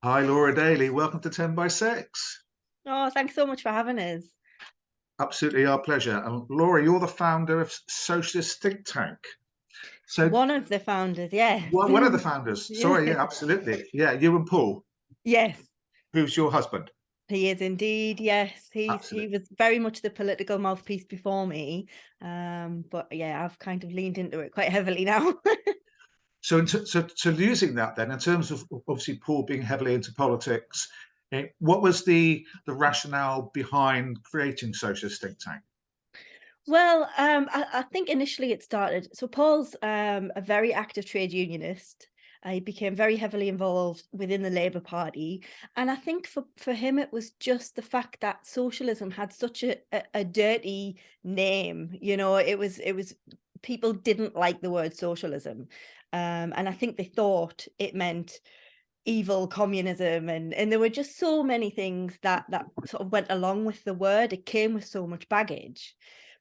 Hi, Laura Daly. Welcome to 10 by 6. Oh, thanks so much for having us. Absolutely our pleasure. And Laura, you're the founder of Socialist Think Tank. So, One of the founders, yes. one of the founders. Yeah. Sorry, yeah, absolutely. Yeah, you and Paul, Yes, who's your husband. he is indeed. Yes, he Absolutely. was very much the political mouthpiece before me. But yeah, I've kind of leaned into it quite heavily now. So using that then, in terms of obviously Paul being heavily into politics, what was the rationale behind creating Socialist Think Tank? Well, I think initially it started. So Paul's a very active trade unionist. He became very heavily involved within the Labour Party, and I think for him it was just the fact that socialism had such a dirty name. It was people didn't like the word socialism, and I think they thought it meant evil communism, and there were just so many things that sort of went along with the word. It came with so much baggage.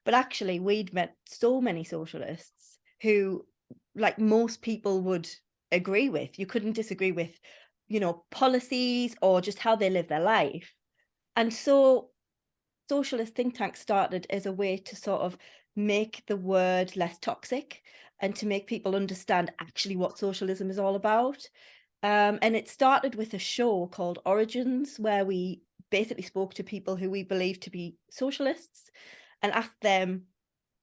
But actually, we'd met so many socialists who, like most people would agree with. You couldn't disagree with, policies or just how they live their life. And so Socialist Think Tank started as a way to sort of make the word less toxic and to make people understand actually what socialism is all about. And it started with a show called Origins, where we basically spoke to people who we believe to be socialists and asked them,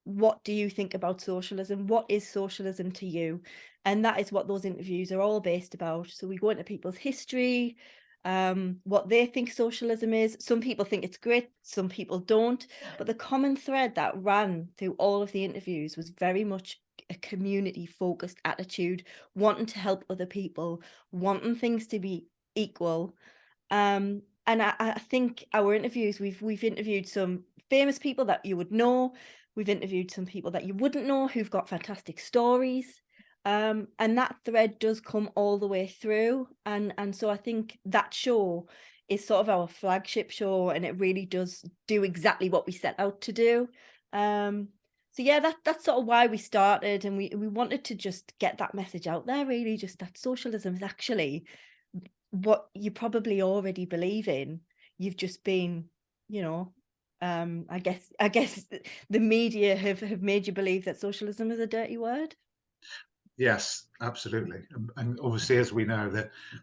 what do you think about socialism? What is socialism to you? And that is what those interviews are all based about. So we go into people's history, what they think socialism is. Some people think it's great, some people don't. But the common thread that ran through all of the interviews was very much a community focused attitude, wanting to help other people, wanting things to be equal. And I think our interviews, we've interviewed some famous people that you would know. We've interviewed some people that you wouldn't know who've got fantastic stories. And that thread does come all the way through. And so I think that show is sort of our flagship show, and it really does do exactly what we set out to do. Um, so yeah, that's sort of why we started, and we wanted to just get that message out there, really, just that socialism is actually what you probably already believe in. You've just been, you know, I guess the media have made you believe that socialism is a dirty word. Yes, absolutely. And obviously, as we know,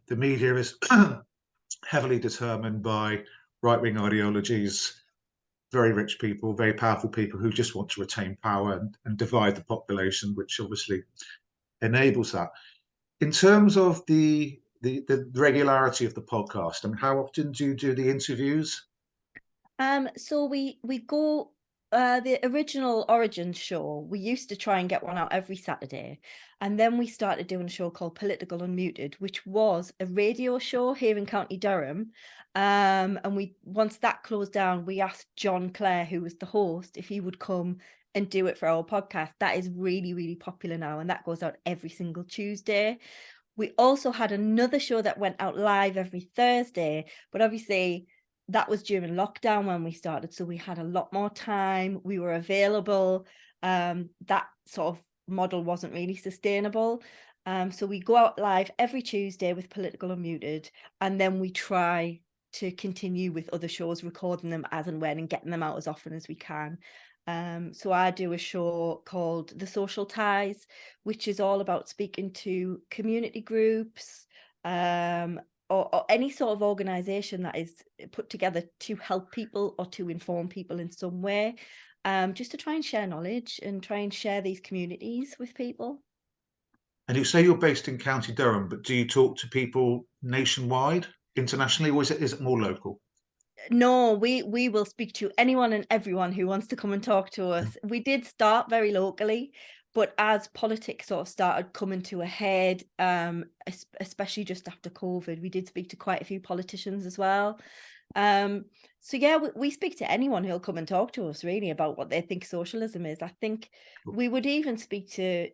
the media is heavily determined by right-wing ideologies, very rich people, very powerful people who just want to retain power and divide the population, which obviously enables that. In terms of the regularity of the podcast, I mean, how often do you do the interviews? So we go the original Origins show, we used to try and get one out every Saturday. And then we started doing a show called Political Unmuted, which was a radio show here in County Durham. And we once that closed down, we asked John Clare, who was the host, if he would come and do it for our podcast. That is really, really popular now, and that goes out every single Tuesday. We also had another show that went out live every Thursday, but obviously that was during lockdown when we started, so we had a lot more time, we were available. That sort of model wasn't really sustainable. So we go out live every Tuesday with Political Unmuted, and then we try to continue with other shows, recording them as and when and getting them out as often as we can. So I do a show called The Social Ties, which is all about speaking to community groups, um, or any sort of organization that is put together to help people or to inform people in some way, just to try and share knowledge and try and share these communities with people. And you say you're based in County Durham, but do you talk to people nationwide, internationally, or is it more local? No, we will speak to anyone and everyone who wants to come and talk to us. We did start very locally, but as politics sort of started coming to a head, especially just after COVID, we did speak to quite a few politicians as well. Um, so yeah, we speak to anyone who'll come and talk to us really about what they think socialism is. I think we would even speak to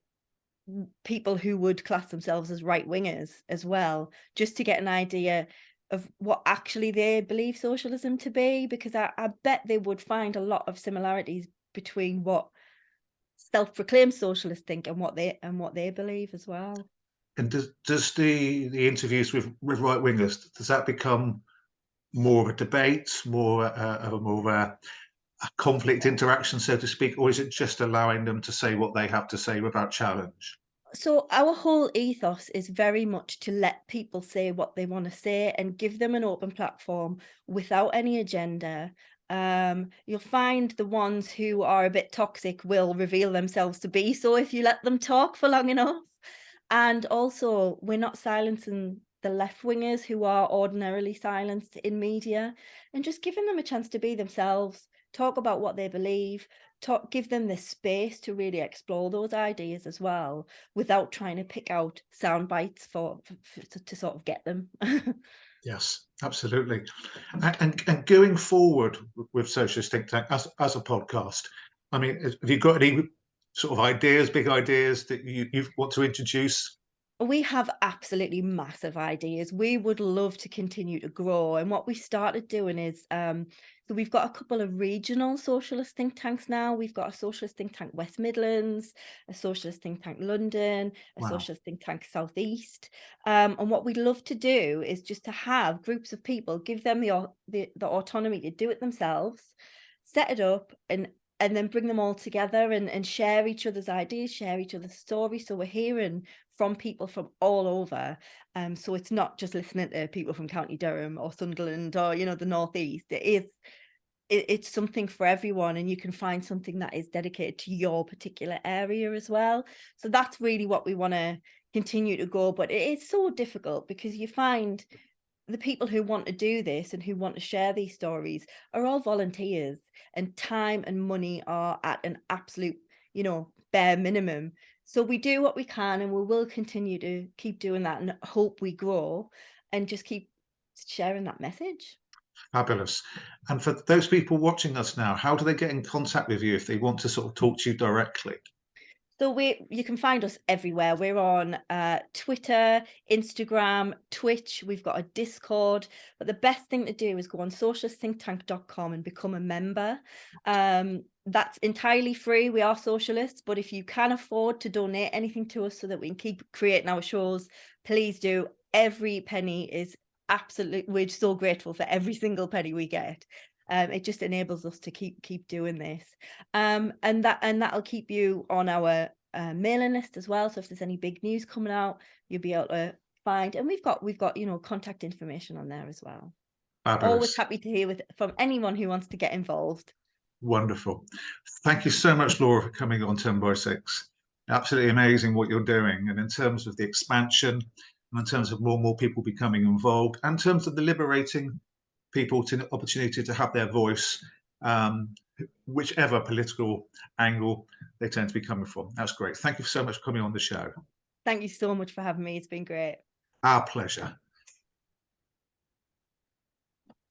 people who would class themselves as right wingers as well, just to get an idea of what actually they believe socialism to be, because I bet they would find a lot of similarities between what self-proclaimed socialists think and what they believe as well. And does the interviews with right wingers, does that become more of a debate, more of a conflict interaction, so to speak, or is it just allowing them to say what they have to say without challenge? So our whole ethos is very much to let people say what they want to say and give them an open platform without any agenda. You'll find the ones who are a bit toxic will reveal themselves to be so if you let them talk for long enough. And also, we're not silencing the left wingers who are ordinarily silenced in media, and just giving them a chance to be themselves, talk about what they believe, give them the space to really explore those ideas as well, without trying to pick out sound bites to sort of get them. Yes, absolutely. And going forward with Socialist Think Tank as a podcast, I mean, have you got any sort of ideas, big ideas that you want to introduce? We have absolutely massive ideas. We would love to continue to grow. And what we started doing is, so we've got a couple of regional socialist think tanks now. We've got a socialist think tank West Midlands, a socialist think tank London, a Wow. socialist think tank Southeast. And what we'd love to do is just to have groups of people, give them the autonomy to do it themselves, set it up, and then bring them all together and share each other's ideas, share each other's stories. So we're hearing from people from all over. So it's not just listening to people from County Durham or Sunderland or, the Northeast. It's something for everyone, and you can find something that is dedicated to your particular area as well. So that's really what we want to continue to go. But it is so difficult because you find the people who want to do this and who want to share these stories are all volunteers, and time and money are at an absolute, bare minimum. So we do what we can, and we will continue to keep doing that and hope we grow and just keep sharing that message. Fabulous. And for those people watching us now, how do they get in contact with you if they want to sort of talk to you directly? So you can find us everywhere. We're on Twitter, Instagram, Twitch. We've got a Discord. But the best thing to do is go on socialistthinktank.com and become a member. That's entirely free. We are socialists, but if you can afford to donate anything to us so that we can keep creating our shows, please do. Every penny is absolutely, we're so grateful for every single penny we get. It just enables us to keep doing this. And that'll keep you on our mailing list as well. So if there's any big news coming out, you'll be able to find. And we've got contact information on there as well. Always Fabulous. happy to hear from anyone who wants to get involved. Wonderful. Thank you so much, Laura, for coming on 10 by 6. Absolutely amazing what you're doing. And in terms of the expansion, and in terms of more and more people becoming involved, and in terms of the liberating people to the opportunity to have their voice, um, whichever political angle they tend to be coming from. That's great. Thank you so much for coming on the show. Thank you so much for having me. It's been great. Our pleasure.